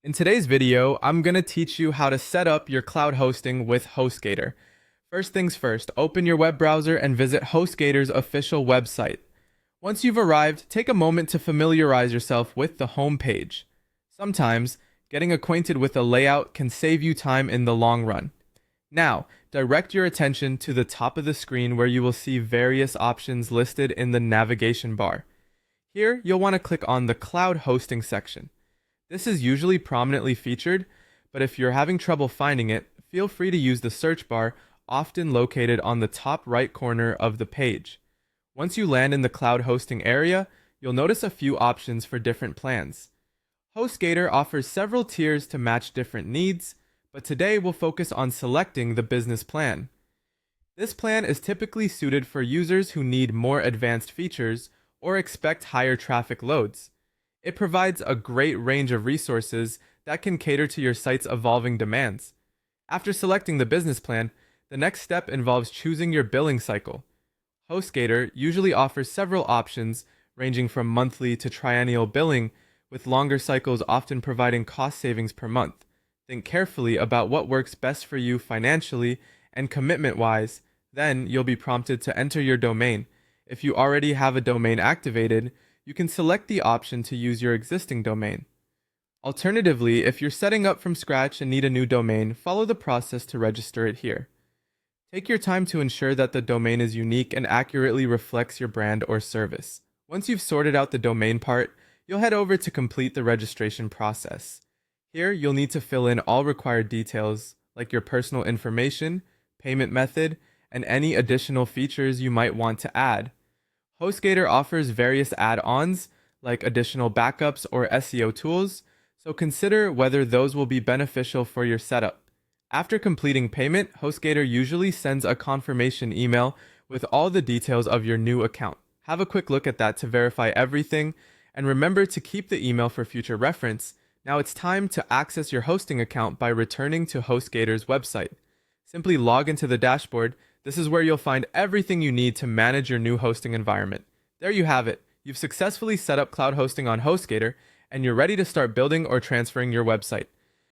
In today's video, I'm going to teach you how to set up your cloud hosting with HostGator. First things first, open your web browser and visit HostGator's official website. Once you've arrived, take a moment to familiarize yourself with the home page. Sometimes, getting acquainted with the layout can save you time in the long run. Now, direct your attention to the top of the screen where you will see various options listed in the navigation bar. Here, you'll want to click on the Cloud Hosting section. This is usually prominently featured, but if you're having trouble finding it, feel free to use the search bar, often located on the top right corner of the page. Once you land in the cloud hosting area, you'll notice a few options for different plans. HostGator offers several tiers to match different needs, but today we'll focus on selecting the business plan. This plan is typically suited for users who need more advanced features or expect higher traffic loads. It provides a great range of resources that can cater to your site's evolving demands. After selecting the business plan, the next step involves choosing your billing cycle. HostGator usually offers several options ranging from monthly to triennial billing, with longer cycles often providing cost savings per month. Think carefully about what works best for you financially and commitment-wise, then you'll be prompted to enter your domain. If you already have a domain activated, you can select the option to use your existing domain. Alternatively, if you're setting up from scratch and need a new domain, follow the process to register it here. Take your time to ensure that the domain is unique and accurately reflects your brand or service. Once you've sorted out the domain part, you'll head over to complete the registration process. Here, you'll need to fill in all required details, like your personal information, payment method, and any additional features you might want to add. HostGator offers various add-ons, like additional backups or SEO tools, so consider whether those will be beneficial for your setup. After completing payment, HostGator usually sends a confirmation email with all the details of your new account. Have a quick look at that to verify everything, and remember to keep the email for future reference. Now it's time to access your hosting account by returning to HostGator's website. Simply log into the dashboard. This is where you'll find everything you need to manage your new hosting environment. There you have it. You've successfully set up cloud hosting on HostGator, and you're ready to start building or transferring your website.